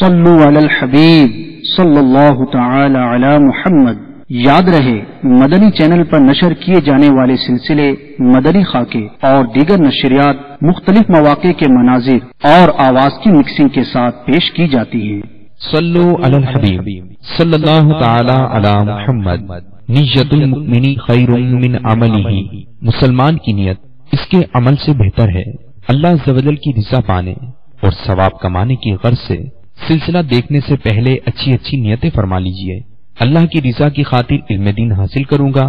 صلو علی الحبیب صلی اللہ تعالی علی محمد۔ یاد رہے مدنی چینل پر نشر کیے جانے والے سلسلے مدنی خاکے اور دیگر نشریات مختلف مواقع کے مناظر اور آواز کی مکسنگ کے ساتھ پیش کی جاتی ہیں۔ صلو علی الحبیب صلی اللہ تعالی علی محمد۔ نیت المؤمن خیر من عملہ، مسلمان کی نیت اس کے عمل سے بہتر ہے۔ اللہ عز و جل کی رضا پانے اور ثواب کمانے کی غرض سے سلسلہ دیکھنے سے پہلے اچھی اچھی نیتیں فرما لیجئے۔ اللہ کی رضا کی خاطر علم دین حاصل کروں گا،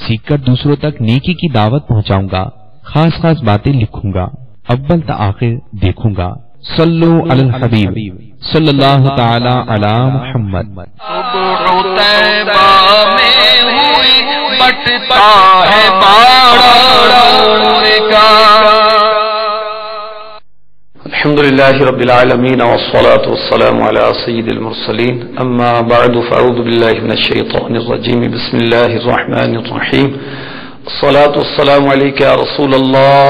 سیکھ کر دوسروں تک نیکی کی دعوت پہنچاؤں گا، خاص خاص باتیں لکھوں گا، اول تا آخر دیکھوں گا۔ صلو علی الحبیب صلی اللہ تعالی علی محمد۔ صبح طیبہ میں ہوئی بٹتا ہے باڑا نور کا۔ الحمدللہ رب العالمین والصلاة والسلام علی سید المرسلین، اما بعد فاعوذ باللہ من الشیطان الرجیم، بسم اللہ الرحمن الرحیم۔ الصلاة والسلام علیک یا رسول اللہ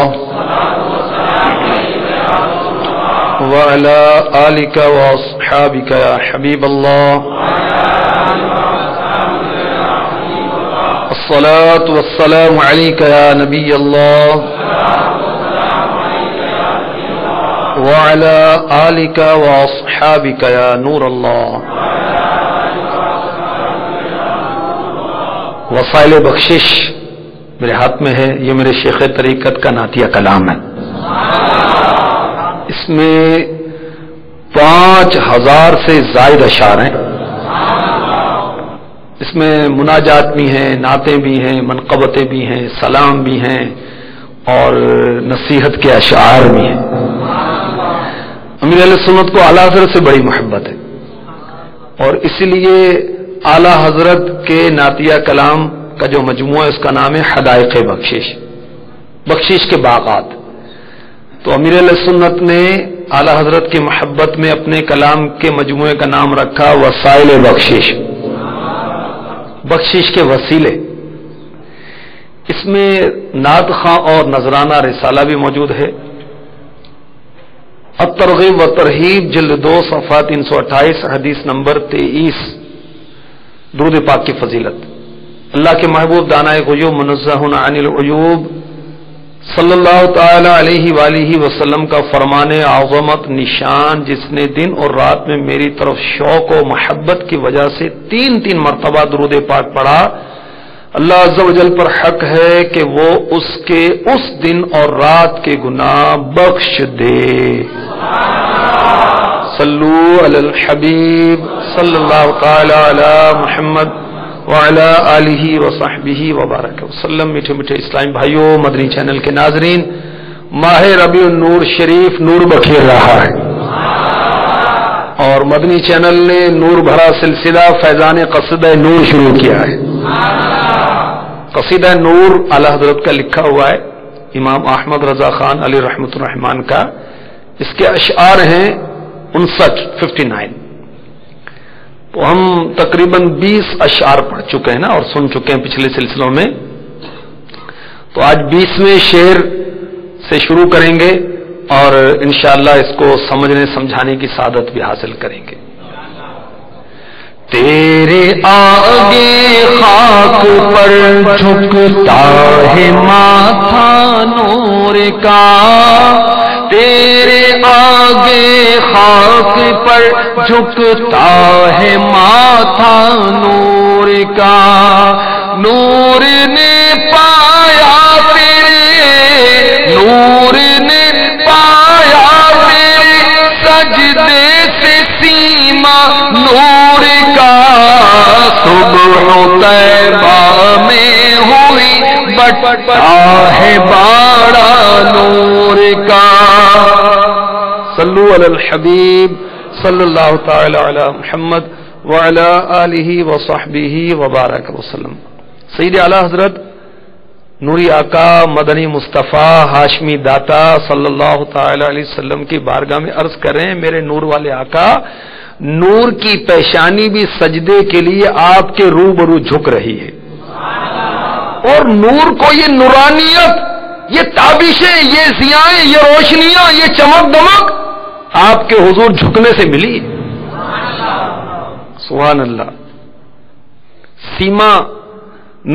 وعلی آلک واصحابک یا حبیب اللہ۔ الصلاة والسلام علیک یا نبی اللہ وعلى آلك وأصحابك يا نور الله۔ وسائل بخشش میرے ہاتھ میں ہے، یہ میرے شیخ طریقت کا نعتیہ کلام ہے۔ اس میں 5000 سے زائد اشعار ہیں۔ اس میں مناجات بھی ہیں، نعتیں بھی ہیں، منقبتیں بھی ہیں، سلام بھی ہیں اور نصیحت کے اشعار بھی ہیں۔ امیر علیہ سنت کو اعلیٰ حضرت سے بڑی محبت ہے اور اسی لیے اعلیٰ حضرت کے نعتیہ کلام کا جو مجموعہ ہے اس کا نام ہے حدائق بخشش، بخشش کے باغات۔ تو امیر علیہ سنت نے اعلیٰ حضرت کی محبت میں اپنے کلام کے مجموعے کا نام رکھا وسائل بخشش، بخشش کے وسیلے۔ اس میں نعت خواں اور نذرانہ رسالہ بھی موجود ہے۔ الترغیب و ترہیب جلد 2 صفحہ 328 حدیث نمبر 23، درود پاک کی فضیلت۔ اللہ کے محبوب دانائے غیوب منزہ عن العیوب صلی اللہ تعالی علیہ وآلہ وسلم کا فرمان عظمت نشان، جس نے دن اور رات میں میری طرف شوق و محبت کی وجہ سے 3 مرتبہ درود پاک پڑھا، اللہ عز و جل پر حق ہے کہ وہ اس کے اس دن اور رات کے گناہ بخش دے۔ صلو علی الحبیب صلی اللہ تعالی علی محمد وعلی آلہ وصحبہ وبارک وسلم۔ میٹھے میٹھے اسلام بھائیوں، مدنی چینل کے ناظرین، ماہ ربیع النور شریف نور بکھیر رہا ہے اور مدنی چینل نے نور بھرا سلسلہ فیضان قصیدہ نور شروع کیا ہے۔ قصیدہ نور اعلی حضرت کا لکھا ہوا ہے، امام احمد رضا خان علی رحمۃ الرحمان کا۔ اس کے اشعار ہیں 59۔ تو ہم تقریباً 20 اشعار پڑھ چکے ہیں نا اور سن چکے ہیں پچھلے سلسلوں میں، تو آج 20ویں شعر سے شروع کریں گے اور انشاءاللہ اس کو سمجھنے سمجھانے کی سعادت بھی حاصل کریں گے۔ تیرے آگے خاک پر جھکتا ہے ماتھا نور کا، تیرے آگے خاک پر جھکتا ہے ماتھا نور کا، نور نے پایا تیرے، نور نے پایا تیرے سجدے سے سیما نور کا، صبح طیبہ میں ہوئی بٹتا ہے باڑا نور کا۔ صلو علی الحبیب صلی اللہ تعالی علی محمد وعلی آلہ وصحبہ وبارک وسلم۔ سید اعلیٰ حضرت نوری آقا مدنی مصطفیٰ ہاشمی داتا صلی اللہ تعالی علیہ وسلم کی بارگاہ میں عرض کریں، میرے نور والے آقا، نور کی پیشانی بھی سجدے کے لیے آپ کے روبرو جھک رہی ہے، اور نور کو یہ نورانیت، یہ تابشیں، یہ ضیائیں، یہ روشنیاں، یہ چمک دمک آپ کے حضور جھکنے سے ملی۔ سبحان اللہ. سیما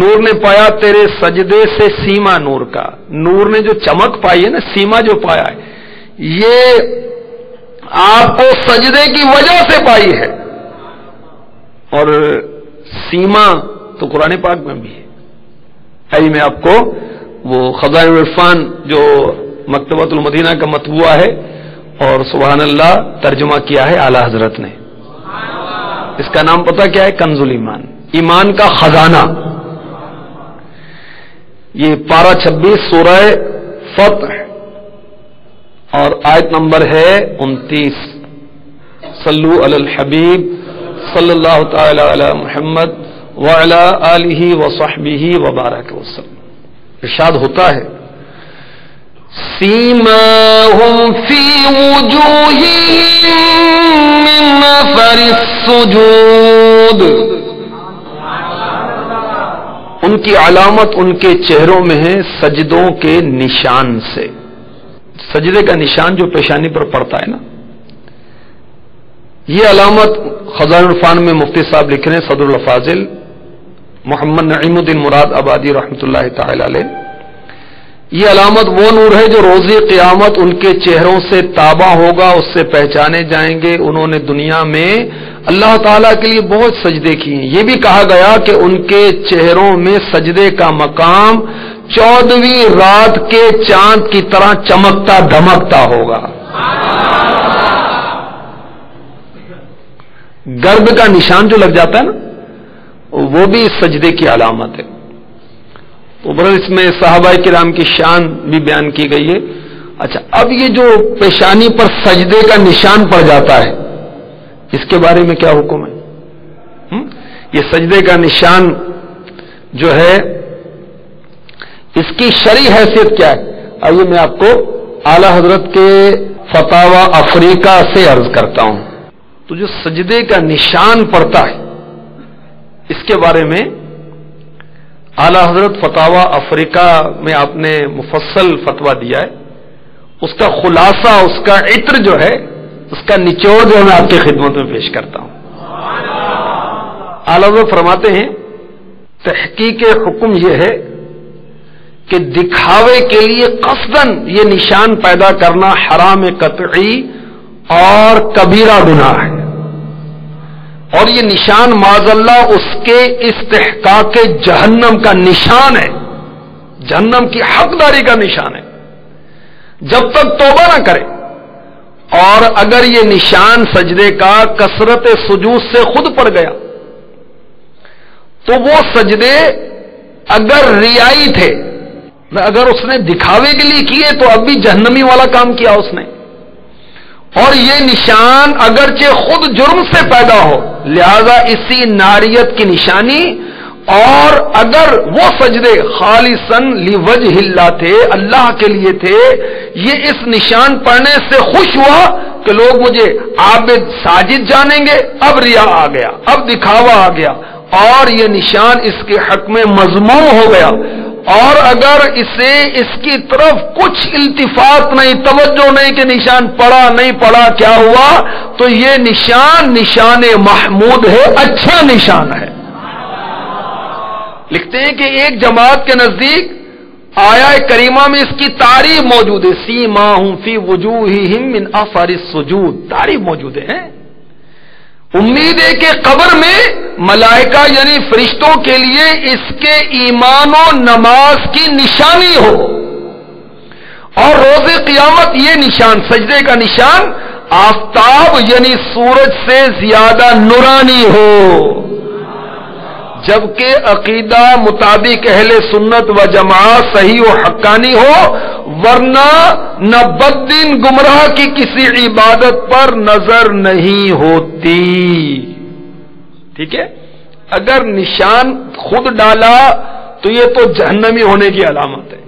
نور نے پایا تیرے سجدے سے، سیما نور کا، نور نے جو چمک پائی ہے نا، سیما جو پایا ہے یہ آپ کو سجدے کی وجہ سے پائی ہے. اور سیما تو قرآن پاک میں بھی ہے. میں آپ کو وہ خزائن العرفان جو مکتبۃ المدینہ کا مطبوعہ ہے اور سبحان اللہ ترجمہ کیا ہے اعلی حضرت نے. اس کا نام پتہ کیا ہے؟ کنز الایمان، ایمان کا خزانہ. یہ پارہ 26 سورہ فتح اور آیت نمبر ہے 29. صلو علی الحبیب صلی اللہ تعالی علی محمد وعلی آلہ وصحبہ وبارک وسلم. ارشاد ہوتا ہے سیماہم فی وجوہہم من اثر السجود، ان کی علامت ان کے چہروں میں ہے سجدوں کے نشان سے. سجدے کا نشان جو پیشانی پر پڑتا ہے نا، یہ علامت خزائن العرفان میں مفتی صاحب لکھ رہے ہیں صدر الافاضل محمد نعیم الدین مراد آبادی رحمۃ اللہ تعالی علیہ. یہ علامت وہ نور ہے جو روزی قیامت ان کے چہروں سے تابع ہوگا، اس سے پہچانے جائیں گے. انہوں نے دنیا میں اللہ تعالیٰ کے لیے بہت سجدے کیے ہیں. یہ بھی کہا گیا کہ ان کے چہروں میں سجدے کا مقام 14ویں رات کے چاند کی طرح چمکتا دھمکتا ہوگا. گرد کا نشان جو لگ جاتا ہے نا، وہ بھی سجدے کی علامت ہے. تو برادر اس میں صحابہ کرام کی شان بھی بیان کی گئی ہے. اچھا، اب یہ جو پیشانی پر سجدے کا نشان پڑ جاتا ہے، اس کے بارے میں کیا حکم ہے؟ یہ سجدے کا نشان جو ہے اس کی شرعی حیثیت کیا ہے؟ آئیے میں آپ کو اعلی حضرت کے فتاوی افریقہ سے عرض کرتا ہوں. تو جو سجدے کا نشان پڑتا ہے اس کے بارے میں اعلی حضرت فتاوی افریقہ میں آپ نے مفصل فتویٰ دیا ہے. اس کا خلاصہ، اس کا عطر جو ہے، اس کا نچوڑ جو میں آپ کی خدمت میں پیش کرتا ہوں. اعلی حضرت فرماتے ہیں تحقیق حکم یہ ہے کہ دکھاوے کے لیے قصداً یہ نشان پیدا کرنا حرام قطعی اور کبیرہ گناہ ہے. اور یہ نشان معاذ اللہ اس کے استحقاق جہنم کا نشان ہے، جہنم کی حقداری کا نشان ہے جب تک توبہ نہ کرے. اور اگر یہ نشان سجدے کا کثرت سجود سے خود پڑ گیا تو وہ سجدے اگر ریائی تھے، اگر اس نے دکھاوے کے لیے کیے تو اب بھی جہنمی والا کام کیا اس نے. اور یہ نشان اگرچہ خود جرم سے پیدا ہو، لہذا اسی ناریت کی نشانی. اور اگر وہ سجدے خالصاً لوجہ اللہ تھے، اللہ کے لیے تھے، یہ اس نشان پڑھنے سے خوش ہوا کہ لوگ مجھے عابد ساجد جانیں گے، اب ریا آ گیا، اب دکھاوا آ گیا اور یہ نشان اس کے حق میں مذموم ہو گیا. اور اگر اسے اس کی طرف کچھ التفات نہیں، توجہ نہیں کہ نشان پڑا نہیں پڑا کیا ہوا، تو یہ نشان نشان محمود ہے، اچھا نشان ہے. لکھتے ہیں کہ ایک جماعت کے نزدیک آیا کریمہ میں اس کی تعریف موجود ہے. سیماہم فی وجوہہم من اثر السجود، تعریف موجود ہے. امید ہے کہ قبر میں ملائکہ یعنی فرشتوں کے لیے اس کے ایمان و نماز کی نشانی ہو، اور روز قیامت یہ نشان سجدے کا نشان آفتاب یعنی سورج سے زیادہ نورانی ہو. جبکہ عقیدہ مطابق اہل سنت و جماعت صحیح و حقانی ہو، ورنہ نہ بددین گمراہ کی کسی عبادت پر نظر نہیں ہوتی. ٹھیک ہے، اگر نشان خود ڈالا تو یہ تو جہنمی ہونے کی علامت ہے.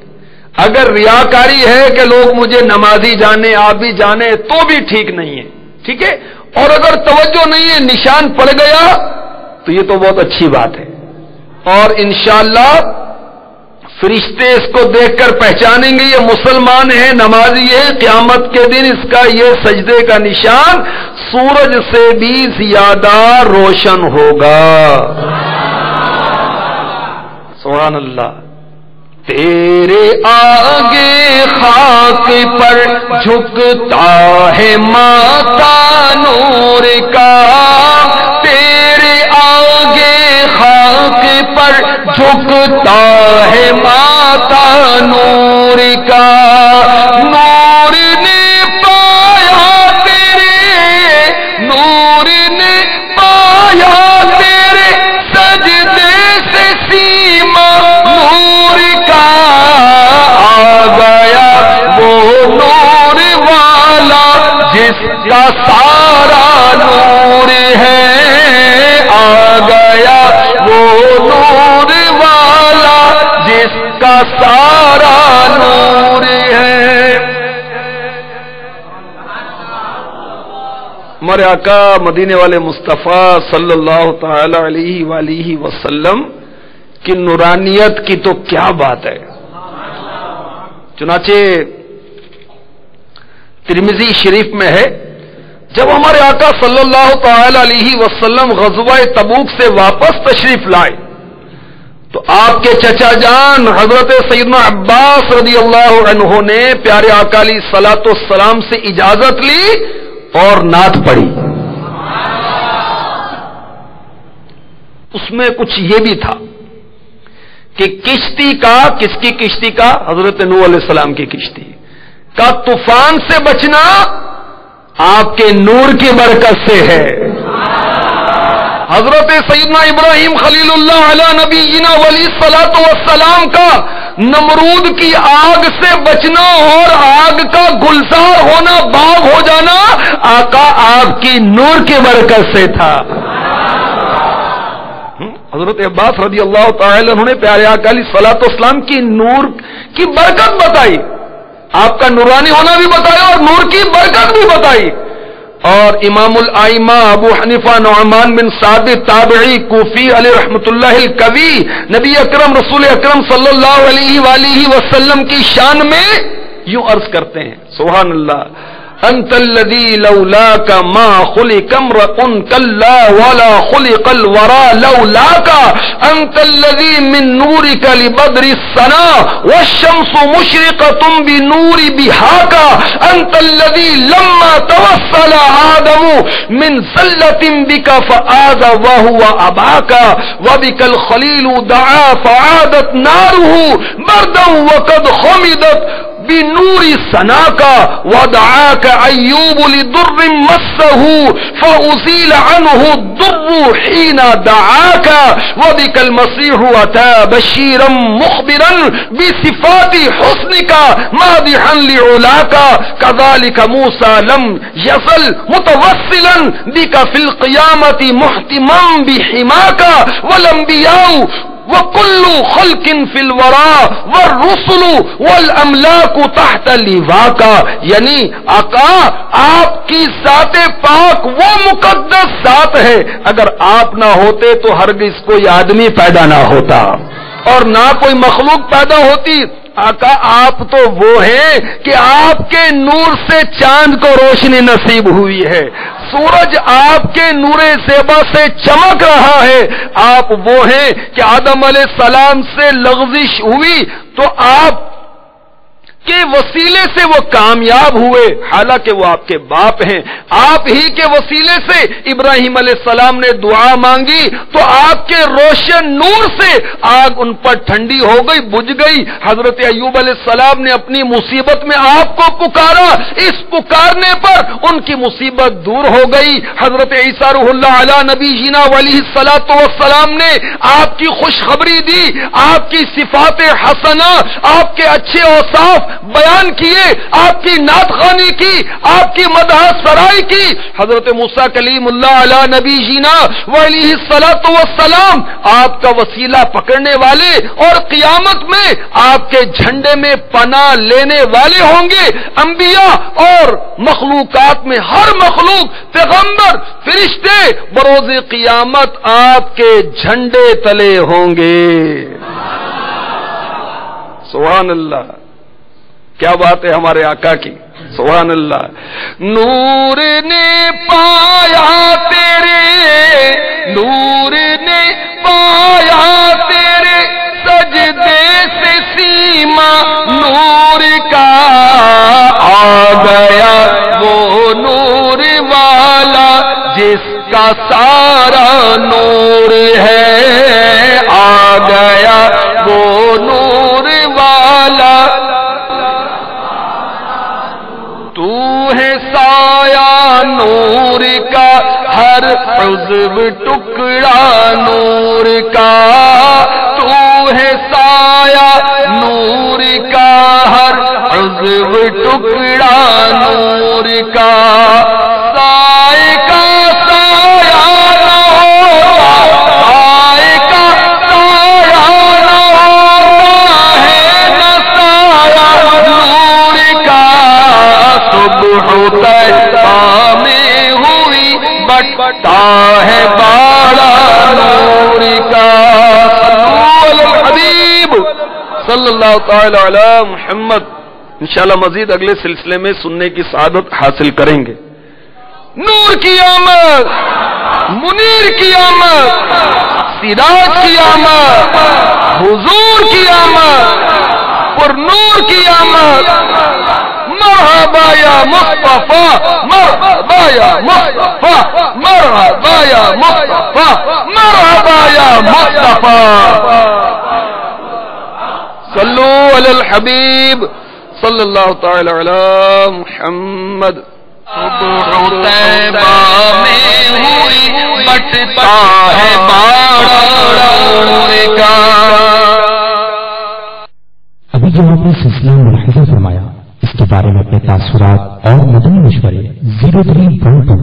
اگر ریاکاری ہے کہ لوگ مجھے نمازی جانے، آپ بھی جانے، تو بھی ٹھیک نہیں ہے. ٹھیک ہے، اور اگر توجہ نہیں ہے، نشان پڑ گیا تو یہ تو بہت اچھی بات ہے. اور انشاءاللہ فرشتے اس کو دیکھ کر پہچانیں گے یہ مسلمان ہے، نمازی ہے. قیامت کے دن اس کا یہ سجدے کا نشان سورج سے بھی زیادہ روشن ہوگا. سبحان اللہ. تیرے آگے خاک پر جھکتا ہے ماتھا نور کا، تیرے آگے خاک پر جھکتا ہے ماتھا نور کا. نور نے پایا تیرے، نور نے پایا تیرے سجدے سے سیما نور کا. آ گیا وہ نور والا جس کا سارا نور ہے، آ گیا وہ نور والا جس کا سارا نور ہے. ہمارے آقا مدینے والے مصطفیٰ صلی اللہ تعالی علیہ وآلہ وسلم کی نورانیت کی تو کیا بات ہے. چنانچہ ترمذی شریف میں ہے، جب ہمارے آقا صلی اللہ تعالی علیہ وسلم غزوہ تبوک سے واپس تشریف لائے تو آپ کے چچا جان حضرت سیدنا عباس رضی اللہ عنہ نے پیارے آقا علیہ الصلوۃ والسلام سے اجازت لی اور نعت پڑھی. اس میں کچھ یہ بھی تھا کہ کشتی کا، کس کی کشتی کا؟ حضرت نوح علیہ السلام کی کشتی کا طوفان سے بچنا آپ کے نور کی برکت سے ہے. حضرت سیدنا ابراہیم خلیل اللہ علی نبینا ولی الصلوۃ والسلام کا نمرود کی آگ سے بچنا اور آگ کا گلزار ہونا، باغ ہو جانا آقا آپ کی نور کی برکت سے تھا. حضرت عباس رضی اللہ تعالی عنہ نے پیارے آقا علیہ الصلوۃ والسلام کی نور کی برکت بتائی، آپ کا نورانی ہونا بھی بتایا اور نور کی برکت بھی بتائی. اور امام الائمہ ابو حنیفہ نعمان بن ثابت تابعی کوفی علیہ رحمۃ اللہ الکوی نبی اکرم رسول اکرم صلی اللہ علیہ وآلہ وسلم کی شان میں یوں عرض کرتے ہیں، سبحان اللہ. انت الذی لولاک ما خلق امرؤ کلا ولا خلق الورى لولاک، انت الذی من نورک لبدر السنا والشمس مشرقۃ بنور بہاک، انت الذی لما توسل آدم من زلۃ بک فآذ وهو اباک، وبک الخلیل دعا فعادت ناره بردا وقد خمدت بنور سناکا، ودعاک ایوب لضر مسه فأزیل عنه الضر حین دعاکا، وبک المسیح اتی بشیرا مخبرا بصفات حسنکا مادحا لعلاکا، کذالک موسیٰ لم یزل متوسلا بک فی القیامت محتما بحماکا، والانبیاء وَكُلُّ خَلْقٍ فِي الْوَرَى وَالرُّسُلُ وَالْأَمْلَاكُ تَحْتَ لِوَاكَ. یعنی آقا آپ کی ذات پاک وہ مقدس ذات ہے، اگر آپ نہ ہوتے تو ہرگز کوئی آدمی پیدا نہ ہوتا اور نہ کوئی مخلوق پیدا ہوتی. آقا آپ تو وہ ہیں کہ آپ کے نور سے چاند کو روشنی نصیب ہوئی ہے، سورج آپ کے نور زیبا سے چمک رہا ہے. آپ وہ ہیں کہ آدم علیہ السلام سے لغزش ہوئی تو آپ کے وسیلے سے وہ کامیاب ہوئے، حالانکہ وہ آپ کے باپ ہیں. آپ ہی کے وسیلے سے ابراہیم علیہ السلام نے دعا مانگی تو آپ کے روشن نور سے آگ ان پر ٹھنڈی ہو گئی، بجھ گئی. حضرت ایوب علیہ السلام نے اپنی مصیبت میں آپ کو پکارا، اس پکارنے پر ان کی مصیبت دور ہو گئی. حضرت عیسیٰ روح اللہ علی نبی جینا علیہ الصلوۃ والسلام نے آپ کی خوشخبری دی، آپ کی صفات حسنہ، آپ کے اچھے اوصاف بیان کیے، آپ کی نعت خوانی کی، آپ کی مدح سرائی کی. حضرت موسیٰ کلیم اللہ علی نبی جینا علیہ الصلوۃ والسلام آپ کا وسیلہ پکڑنے والے اور قیامت میں آپ کے جھنڈے میں پناہ لینے والے ہوں گے. انبیاء اور مخلوقات میں ہر مخلوق، پیغمبر، فرشتے بروز قیامت آپ کے جھنڈے تلے ہوں گے. سبحان اللہ، کیا بات ہے ہمارے آقا کی، سبحان اللہ۔ نور نے پایا تیرے، نور نے پایا تیرے سجدے سے سیما نور کا، آ گیا وہ نور والا جس کا سارا نور ہے، آ گیا وہ نور والا۔ تو ہے سایہ نور کا، ہر عضو ٹکڑا نور کا، تو ہے سایہ نور کا، ہر عضو ٹکڑا نور کا۔ سائے کا سایہ نہ ہوتا، سائے کا سایہ نہ ہوتا ہے نہ سایہ نور کا، صبح طیبہ میں ہوئی بٹتا ہے باڑا نور کا۔ صلو علی الحبیب صلی اللہ تعالی علی محمد۔ انشاءاللہ مزید اگلے سلسلے میں سننے کی سعادت حاصل کریں گے۔ نور کی آمد، منیر کی آمد، سراج کی آمد، حضور کی آمد، پر نور کی آمد۔ مرحبا یا مصطفیٰ، مرحبا یا مصطفیٰ، مرحبا یا مصطفیٰ، مرحبا یا مصطفیٰ۔ صلو علی الحبیب صلی اللہ تعالی علی محمد۔ صبح طیبہ میں ہوئی بٹتا ہے باڑا نور کا۔ ابھی جو آپ نے سلسلہ ملاحظہ فرمایا، اس کے بارے میں اپنے تاثرات اور مدنی مشورے 0312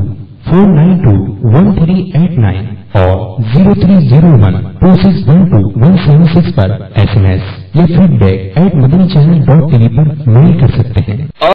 492 1389 اور 0301 2612 176 پر SMS یا feedback@madanichannel.tv پر میل کر سکتے ہیں۔